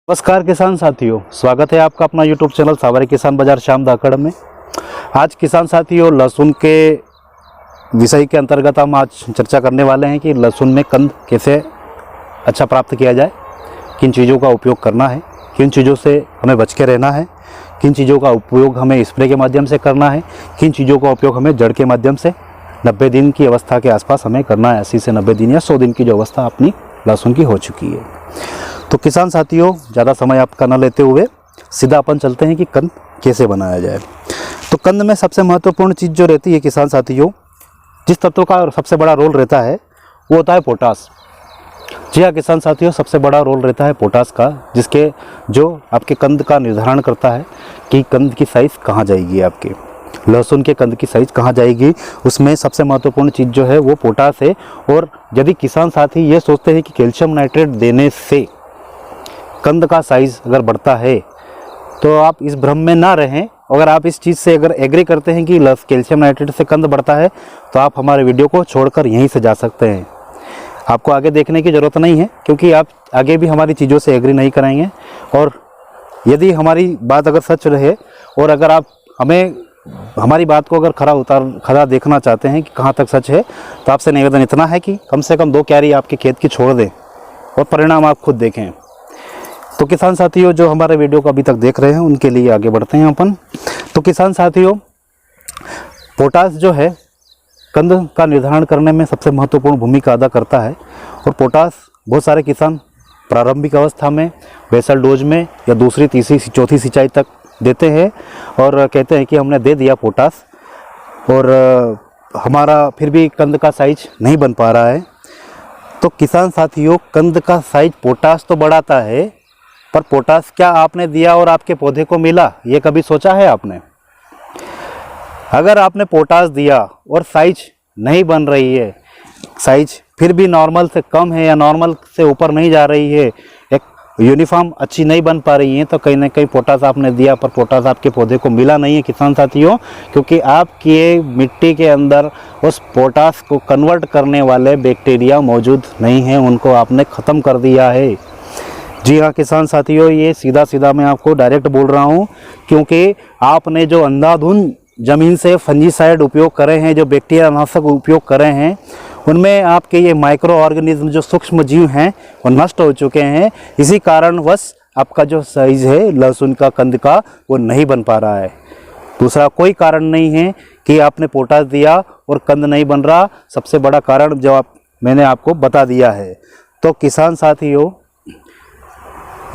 नमस्कार किसान साथियों, स्वागत है आपका अपना यूट्यूब चैनल सावरी किसान बाजार श्याम धाकड़ में। आज किसान साथियों लहसुन के विषय के अंतर्गत हम आज चर्चा करने वाले हैं कि लहसुन में कंद कैसे अच्छा प्राप्त किया जाए, किन चीज़ों का उपयोग करना है, किन चीज़ों से हमें बच के रहना है, किन चीज़ों का उपयोग हमें स्प्रे के माध्यम से करना है, किन चीज़ों का उपयोग हमें जड़ के माध्यम से 90 दिन की अवस्था के आसपास हमें करना है। 80 से 90 दिन या 100 दिन की जो अवस्था अपनी लहसुन की हो चुकी है। तो किसान साथियों ज़्यादा समय आपका न लेते हुए सीधा अपन चलते हैं कि कंद कैसे बनाया जाए। तो कंद में सबसे महत्वपूर्ण चीज़ जो रहती है किसान साथियों, जिस तत्व का सबसे बड़ा रोल रहता है वो होता है पोटास। जी हाँ किसान साथियों, सबसे बड़ा रोल रहता है पोटास का, जिसके जो आपके कंद का निर्धारण करता है कि कंद की साइज़ कहाँ जाएगी, आपके लहसुन के कंद की साइज़ कहाँ जाएगी। उसमें सबसे महत्वपूर्ण चीज़ जो है वो पोटास है। और यदि किसान साथी ये सोचते हैं कि कैल्शियम नाइट्रेट देने से कंद का साइज़ अगर बढ़ता है तो आप इस भ्रम में ना रहें। अगर आप इस चीज़ से अगर एग्री करते हैं कि कैल्शियम नाइट्रेट से कंद बढ़ता है तो आप हमारे वीडियो को छोड़कर यहीं से जा सकते हैं। आपको आगे देखने की ज़रूरत नहीं है, क्योंकि आप आगे भी हमारी चीज़ों से एग्री नहीं कराएंगे। और यदि हमारी बात अगर सच रहे और अगर आप हमारी बात को अगर खरा देखना चाहते हैं कि कहाँ तक सच है, तो आपसे निवेदन इतना है कि कम से कम 2 क्यारी आपके खेत की छोड़ दें और परिणाम आप खुद देखें। तो किसान साथियों जो हमारे वीडियो को अभी तक देख रहे हैं उनके लिए आगे बढ़ते हैं अपन। तो किसान साथियों पोटास जो है कंद का निर्धारण करने में सबसे महत्वपूर्ण भूमिका अदा करता है। और पोटास बहुत सारे किसान प्रारंभिक अवस्था में बेसल डोज में या दूसरी तीसरी चौथी सिंचाई तक देते हैं और कहते हैं कि हमने दे दिया पोटास, और हमारा फिर भी कंद का साइज नहीं बन पा रहा है। तो किसान साथियों कंद का साइज पोटास तो बढ़ाता है, पर पोटास क्या आपने दिया और आपके पौधे को मिला, ये कभी सोचा है आपने? अगर आपने पोटास दिया और साइज नहीं बन रही है, साइज फिर भी नॉर्मल से कम है या नॉर्मल से ऊपर नहीं जा रही है, एक यूनिफॉर्म अच्छी नहीं बन पा रही है, तो कहीं ना कहीं पोटास आपने दिया पर पोटास आपके पौधे को मिला नहीं है किसान साथियों, क्योंकि आपकी मिट्टी के अंदर उस पोटास को कन्वर्ट करने वाले बैक्टीरिया मौजूद नहीं हैं, उनको आपने ख़त्म कर दिया है। जी हाँ किसान साथियों, ये सीधा मैं आपको डायरेक्ट बोल रहा हूँ, क्योंकि आपने जो अंधाधुंध ज़मीन से फंजीसाइड उपयोग करे हैं, जो बैक्टीरिया नाशक उपयोग करे हैं, उनमें आपके ये माइक्रो ऑर्गेनिज्म जो सूक्ष्म जीव हैं वो नष्ट हो चुके हैं। इसी कारणवश आपका जो साइज़ है लहसुन का कंद का वो नहीं बन पा रहा है। दूसरा कोई कारण नहीं है कि आपने पोटास दिया और कंद नहीं बन रहा। सबसे बड़ा कारण जो मैंने आपको बता दिया है। तो किसान साथियों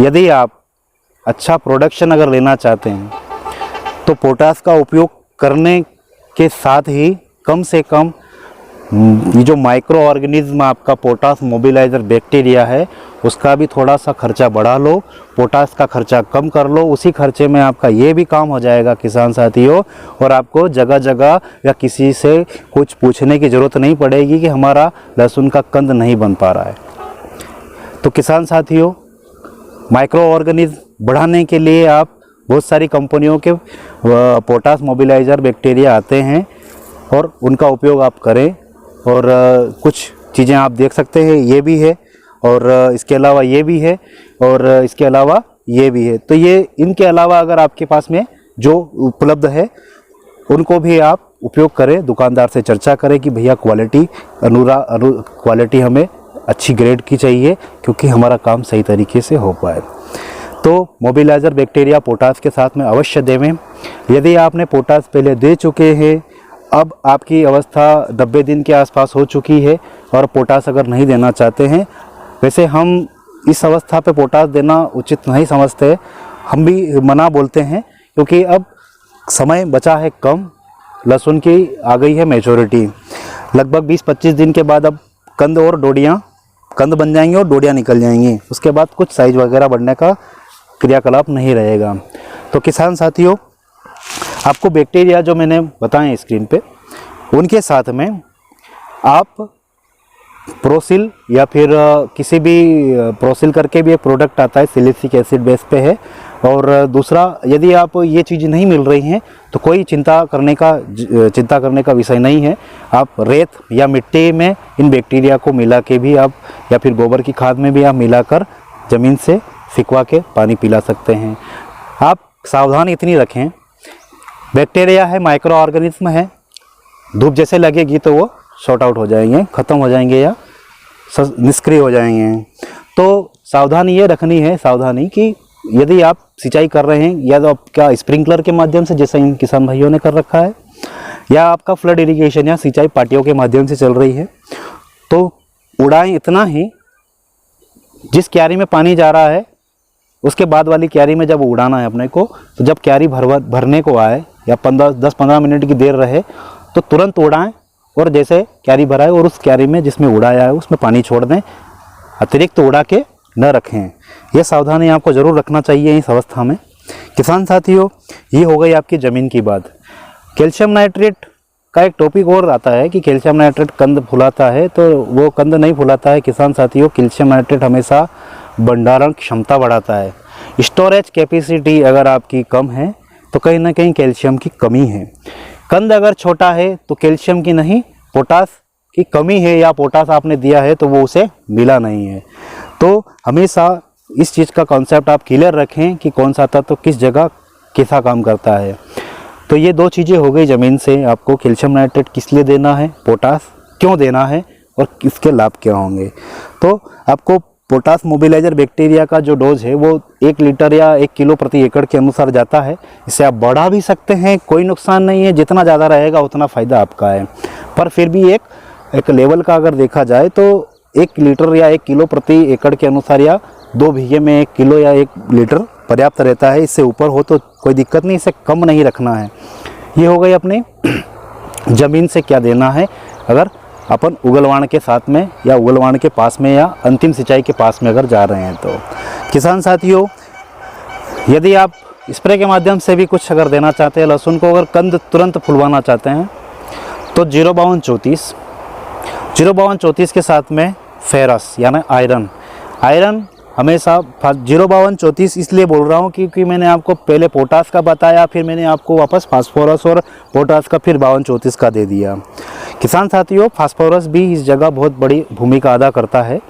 यदि आप अच्छा प्रोडक्शन अगर लेना चाहते हैं तो पोटास का उपयोग करने के साथ ही कम से कम ये जो माइक्रो ऑर्गेनिज्म आपका पोटास मोबिलाइजर बैक्टीरिया है उसका भी थोड़ा सा खर्चा बढ़ा लो, पोटास का खर्चा कम कर लो। उसी खर्चे में आपका ये भी काम हो जाएगा किसान साथियों, और आपको जगह जगह या किसी से कुछ पूछने की ज़रूरत नहीं पड़ेगी कि हमारा लहसुन का कंद नहीं बन पा रहा है। तो किसान साथियों माइक्रो ऑर्गेनिज्म बढ़ाने के लिए आप बहुत सारी कंपनियों के पोटास मोबिलाइजर बैक्टीरिया आते हैं और उनका उपयोग आप करें। और कुछ चीज़ें आप देख सकते हैं, ये भी है और इसके अलावा ये भी है और इसके अलावा ये भी है। तो ये इनके अलावा अगर आपके पास में जो उपलब्ध है उनको भी आप उपयोग करें। दुकानदार से चर्चा करें कि भैया क्वालिटी हमें अच्छी ग्रेड की चाहिए, क्योंकि हमारा काम सही तरीके से हो पाए। तो मोबिलाइजर बैक्टीरिया पोटास के साथ में अवश्य देवें। यदि आपने पोटास पहले दे चुके हैं, अब आपकी अवस्था 90 दिन के आसपास हो चुकी है और पोटास अगर नहीं देना चाहते हैं, वैसे हम इस अवस्था पे पोटास देना उचित नहीं समझते, हम भी मना बोलते हैं, क्योंकि अब समय बचा है कम, लहसुन की आ गई है मैच्योरिटी। लगभग 20-25 दिन के बाद अब कंद बन जाएंगे और डोडियाँ निकल जाएंगी। उसके बाद कुछ साइज वगैरह बढ़ने का क्रियाकलाप नहीं रहेगा। तो किसान साथियों आपको बैक्टीरिया जो मैंने बताए स्क्रीन पे, उनके साथ में आप प्रोसिल या फिर किसी भी प्रोसिल करके भी एक प्रोडक्ट आता है, सिलिसिक एसिड बेस पे है। और दूसरा यदि आप ये चीज़ नहीं मिल रही हैं तो कोई चिंता करने का विषय नहीं है। आप रेत या मिट्टी में इन बैक्टीरिया को मिला के भी आप, या फिर गोबर की खाद में भी आप मिलाकर ज़मीन से फिकवा के पानी पिला सकते हैं। आप सावधानी इतनी रखें, बैक्टीरिया है, माइक्रो ऑर्गेनिज्म है, धूप जैसे लगेगी तो वो शॉर्ट आउट हो जाएंगे, ख़त्म हो जाएंगे या निष्क्रिय हो जाएंगे। तो सावधानी ये रखनी है, सावधानी कि यदि आप सिंचाई कर रहे हैं या तो आपका स्प्रिंकलर के माध्यम से जैसे इन किसान भाइयों ने कर रखा है, या आपका फ्लड इरिगेशन या सिंचाई पाटियों के माध्यम से चल रही है, तो उड़ाएं इतना ही जिस क्यारी में पानी जा रहा है उसके बाद वाली क्यारी में जब उड़ाना है अपने को, तो जब क्यारी भरने को आए या 10-15 मिनट की देर रहे तो तुरंत उड़ाएं, और जैसे क्यारी भराए और उस क्यारी में जिसमें उड़ाया है उसमें पानी छोड़ दें, अतिरिक्त तो उड़ा के न रखें। यह सावधानी आपको ज़रूर रखना चाहिए इस अवस्था में। किसान साथियों, ये हो गई आपकी ज़मीन की बात। कैल्शियम नाइट्रेट का एक टॉपिक और आता है कि कैल्शियम नाइट्रेट कंद फुलाता है, तो वो कंद नहीं फुलाता है किसान साथियों। कैल्शियम नाइट्रेट हमेशा भंडारण क्षमता बढ़ाता है। स्टोरेज कैपेसिटी अगर आपकी कम है तो कहीं ना कहीं कैल्शियम की कमी है। कंद अगर छोटा है तो कैल्शियम की नहीं, पोटास की कमी है, या पोटास आपने दिया है तो वो उसे मिला नहीं है। तो हमेशा इस चीज़ का कॉन्सेप्ट आप क्लियर रखें कि कौन सा तत्व तो किस जगह कैसा काम करता है। तो ये दो चीज़ें हो गई ज़मीन से, आपको कैल्शियम नाइट्रेट किस लिए देना है, पोटास क्यों देना है और किसके लाभ क्या होंगे। तो आपको पोटास मोबिलाइजर बैक्टीरिया का जो डोज है वो 1 लीटर या 1 किलो प्रति एकड़ के अनुसार जाता है। इसे आप बढ़ा भी सकते हैं, कोई नुकसान नहीं है, जितना ज़्यादा रहेगा उतना फ़ायदा आपका है। पर फिर भी एक लेवल का अगर देखा जाए तो 1 लीटर या 1 किलो प्रति एकड़ के अनुसार या 2 बीघे में 1 किलो या 1 लीटर पर्याप्त रहता है। इससे ऊपर हो तो कोई दिक्कत नहीं, इसे कम नहीं रखना है। ये हो गई अपने ज़मीन से क्या देना है अगर अपन उगलवाण के साथ में या उगलवाण के पास में या अंतिम सिंचाई के पास में अगर जा रहे हैं। तो किसान साथियों, यदि आप स्प्रे के माध्यम से भी कुछ अगर देना चाहते हैं लहसुन को, अगर कंद तुरंत फुलवाना चाहते हैं तो 05234 के साथ में फेरस यानी आयरन हमेशा 05234 इसलिए बोल रहा हूँ क्योंकि मैंने आपको पहले पोटास का बताया, फिर मैंने आपको वापस फास्फोरस और पोटास का फिर 5234 का दे दिया। किसान साथियों, फास्फोरस भी इस जगह बहुत बड़ी भूमिका अदा करता है,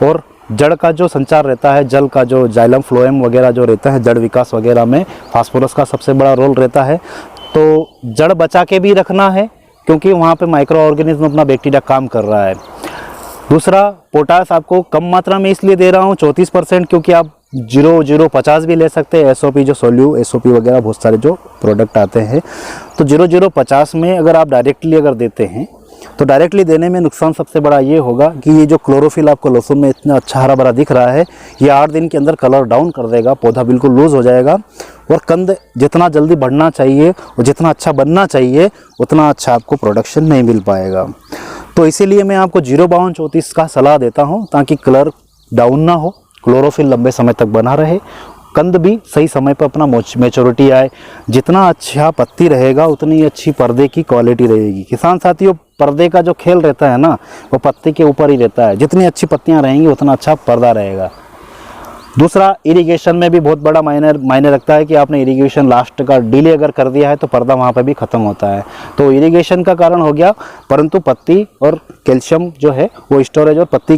और जड़ का जो संचार रहता है, जल का जो जाइलम फ्लोएम वगैरह जो रहता है, जड़ विकास वगैरह में फास्फोरस का सबसे बड़ा रोल रहता है। तो जड़ बचा के भी रखना है क्योंकि वहाँ पे माइक्रो ऑर्गेनिज्म अपना बैक्टीरिया काम कर रहा है। दूसरा, पोटास आपको कम मात्रा में इसलिए दे रहा हूँ 34%, क्योंकि आप 0050 भी ले सकते हैं। एसओपी जो एसओपी वगैरह बहुत सारे जो प्रोडक्ट आते हैं, तो 0050 में अगर आप डायरेक्टली अगर देते हैं तो डायरेक्टली देने में नुकसान सबसे बड़ा ये होगा कि ये जो क्लोरोफिल आपको लहसुन में इतना अच्छा हरा भरा दिख रहा है, ये 8 दिन के अंदर कलर डाउन कर देगा, पौधा बिल्कुल लूज हो जाएगा, और कंद जितना जल्दी बढ़ना चाहिए और जितना अच्छा बनना चाहिए उतना अच्छा आपको प्रोडक्शन नहीं मिल पाएगा। तो इसीलिए मैं आपको 05234 का सलाह देता हूं, ताकि कलर डाउन ना हो, क्लोरोफिल लंबे समय तक बना रहे, कंद भी सही समय पर अपना मैच्योरिटी आए। जितना अच्छा पत्ती रहेगा उतनी अच्छी पर्दे की क्वालिटी रहेगी। किसान साथियों, पर्दे का जो खेल रहता है ना, वो पत्ती के ऊपर ही रहता है। जितनी अच्छी पत्तियां रहेंगी उतना अच्छा पर्दा रहेगा। दूसरा, इरिगेशन में भी बहुत बड़ा मायने रखता है कि आपने इरिगेशन लास्ट का डिले अगर कर दिया है तो पर्दा वहाँ पे भी ख़त्म होता है। तो इरिगेशन का कारण हो गया, परंतु पत्ती और कैल्शियम जो है वो स्टोरेज, और पत्ती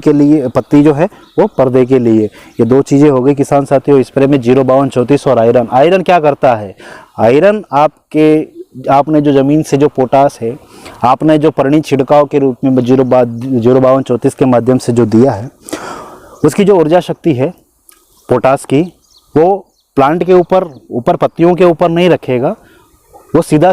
जो है वो पर्दे के लिए। ये दो चीज़ें हो गई किसान साथियों स्प्रे में। 05234 और आयरन क्या करता है? आयरन आपने जो ज़मीन से जो पोटास है आपने जो परिणित छिड़काव के रूप में 05234 के माध्यम से जो दिया है, उसकी जो ऊर्जा शक्ति है पोटास की, वो प्लांट के ऊपर पत्तियों के ऊपर नहीं रखेगा। वो सीधा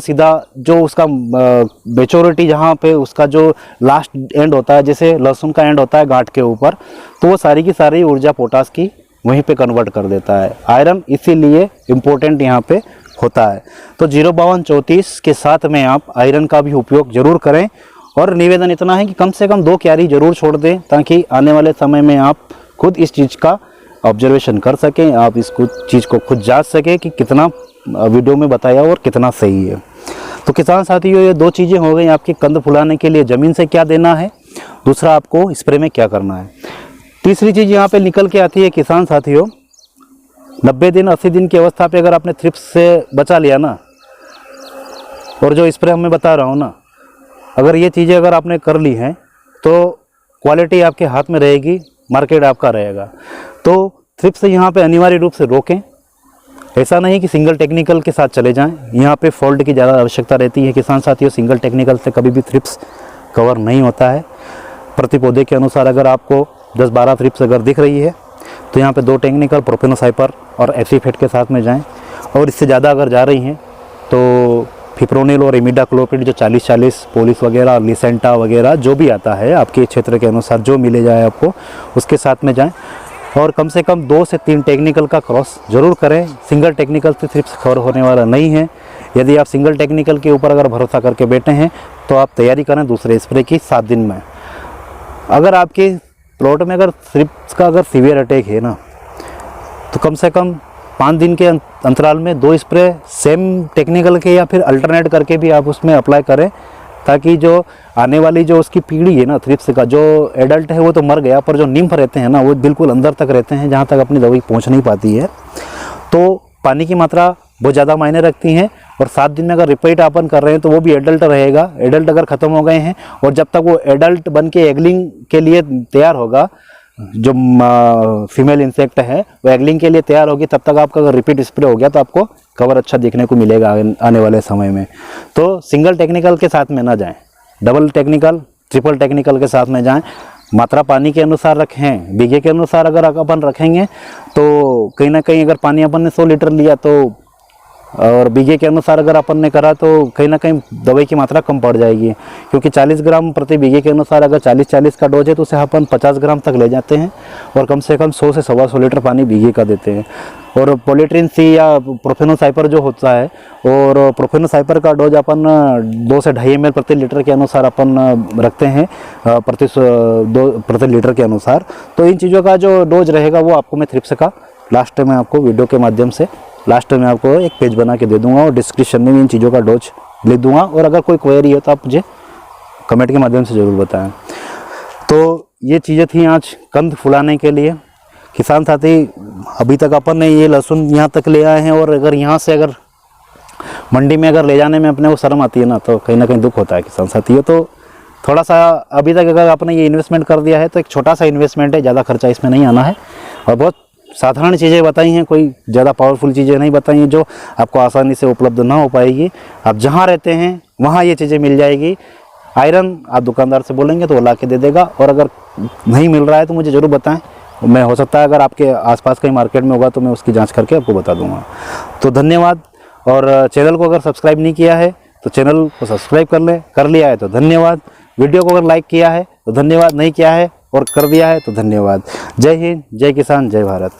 जो उसका मैच्योरिटी जहाँ पे उसका जो लास्ट एंड होता है, जैसे लहसुन का एंड होता है गांठ के ऊपर, तो वो सारी की सारी ऊर्जा पोटास की वहीं पे कन्वर्ट कर देता है। आयरन इसीलिए इम्पोर्टेंट यहाँ पे होता है। तो 05234 के साथ में आप आयरन का भी उपयोग जरूर करें। और निवेदन इतना है कि कम से कम 2 क्यारी जरूर छोड़ दें, ताकि आने वाले समय में आप खुद इस चीज़ का ऑब्जर्वेशन कर सकें, आप इस चीज़ को खुद जांच सकें कि कितना वीडियो में बताया और कितना सही है। तो किसान साथियों, ये 2 चीज़ें हो गई आपकी कंद फुलाने के लिए। ज़मीन से क्या देना है, दूसरा आपको स्प्रे में क्या करना है। तीसरी चीज़ यहाँ पे निकल के आती है किसान साथियों, 90 दिन 80 दिन की अवस्था पे अगर आपने थ्रिप्स से बचा लिया ना, और जो स्प्रे मैं बता रहा हूँ ना, अगर ये चीज़ें अगर आपने कर ली हैं तो क्वालिटी आपके हाथ में रहेगी, मार्केट आपका रहेगा। तो थ्रिप्स यहाँ पे अनिवार्य रूप से रोकें। ऐसा नहीं कि सिंगल टेक्निकल के साथ चले जाएं, यहाँ पे फोल्ड की ज़्यादा आवश्यकता रहती है किसान साथियों। सिंगल टेक्निकल से कभी भी थ्रिप्स कवर नहीं होता है। प्रति पौधे के अनुसार अगर आपको 10-12 थ्रिप्स अगर दिख रही है तो यहाँ पे 2 टेक्निकल प्रोफेनोसाइपर और एसीफेट के साथ में जाएं। और इससे ज़्यादा अगर जा रही हैं तो फिप्रोनिल और इमिडाक्लोपिड जो 40-40 पोलिस वगैरह, लिसेंटा वगैरह जो भी आता है आपके क्षेत्र के अनुसार जो मिले जाए आपको, उसके साथ में जाएं। और कम से कम 2 से 3 टेक्निकल का क्रॉस ज़रूर करें। सिंगल टेक्निकल से थ्रिप्स कवर होने वाला नहीं है। यदि आप सिंगल टेक्निकल के ऊपर अगर भरोसा करके बैठे हैं तो आप तैयारी करें दूसरे स्प्रे की 7 दिन में। अगर आपके प्लॉट में अगर थ्रिप्स का अगर सीवियर अटैक है ना, तो कम से कम 5 दिन के अंतराल में 2 स्प्रे सेम टेक्निकल के या फिर अल्टरनेट करके भी आप उसमें अप्लाई करें, ताकि जो आने वाली जो उसकी पीढ़ी है ना थ्रिप्स का, जो एडल्ट है वो तो मर गया, पर जो निम्फ रहते हैं ना वो बिल्कुल अंदर तक रहते हैं जहाँ तक अपनी दवाई पहुँच नहीं पाती है। तो पानी की मात्रा बहुत ज़्यादा मायने रखती हैं। और 7 दिन में अगर रिपीट अपन कर रहे हैं तो वो भी एडल्ट रहेगा। एडल्ट अगर ख़त्म हो गए हैं और जब तक वो एडल्ट बन के एगलिंग के लिए तैयार होगा, जो फीमेल इंसेक्ट है वो एगलिंग के लिए तैयार होगी, तब तक आपका अगर रिपीट स्प्रे हो गया तो आपको कवर अच्छा देखने को मिलेगा आने वाले समय में। तो सिंगल टेक्निकल के साथ में ना जाएं, डबल टेक्निकल, ट्रिपल टेक्निकल के साथ में जाएं। मात्रा पानी के अनुसार रखें, बीघे के अनुसार अगर अपन रखेंगे तो कहीं ना कहीं अगर पानी अपन ने 100 लीटर लिया तो, और बीघे के अनुसार अगर अपन ने करा तो कहीं ना कहीं दवाई की मात्रा कम पड़ जाएगी। क्योंकि 40 ग्राम प्रति बीघे के अनुसार अगर 40-40 का डोज है तो उसे अपन 50 ग्राम तक ले जाते हैं और कम से कम 100 से 125 लीटर पानी बीघे का देते हैं। और पॉलीट्रिन सी या प्रोफेनोसाइपर जो होता है, और प्रोफेनोसाइपर का डोज अपन 2 से 2.5 ml प्रति लीटर के अनुसार अपन रखते हैं, प्रति लीटर के अनुसार। तो इन चीज़ों का जो डोज रहेगा वो आपको मैं थ्रिप्स का लास्ट में आपको वीडियो के माध्यम से लास्ट में आपको एक पेज बना के दे दूंगा और डिस्क्रिप्शन में भी इन चीज़ों का डोज लिख दूंगा। और अगर कोई क्वेरी है तो आप मुझे कमेंट के माध्यम से ज़रूर बताएं। तो ये चीज़ें थी आज कंद फुलाने के लिए। किसान साथी, अभी तक अपन ने ये लहसुन यहाँ तक ले आए हैं, और अगर यहाँ से अगर मंडी में अगर ले जाने में अपने को शर्म आती है ना, तो कहीं ना कहीं दुख होता है किसान साथियों। तो थोड़ा सा अभी तक अगर आपने ये इन्वेस्टमेंट कर दिया है तो एक छोटा सा इन्वेस्टमेंट है, ज़्यादा खर्चा इसमें नहीं आना है। और बहुत साधारण चीज़ें बताई हैं, कोई ज़्यादा पावरफुल चीज़ें नहीं बताई हैं जो आपको आसानी से उपलब्ध ना हो पाएगी। आप जहाँ रहते हैं वहाँ ये चीज़ें मिल जाएगी। आयरन आप दुकानदार से बोलेंगे तो वो ला के दे देगा, और अगर नहीं मिल रहा है तो मुझे ज़रूर बताएं। मैं हो सकता है अगर आपके आसपास कहीं मार्केट में होगा तो मैं उसकी जांच करके आपको बता दूंगा। तो धन्यवाद। और चैनल को अगर सब्सक्राइब नहीं किया है तो चैनल को सब्सक्राइब कर लें, कर लिया है तो धन्यवाद। वीडियो को अगर लाइक किया है तो धन्यवाद, नहीं किया है और कर दिया है तो धन्यवाद। जय हिंद, जय किसान, जय भारत।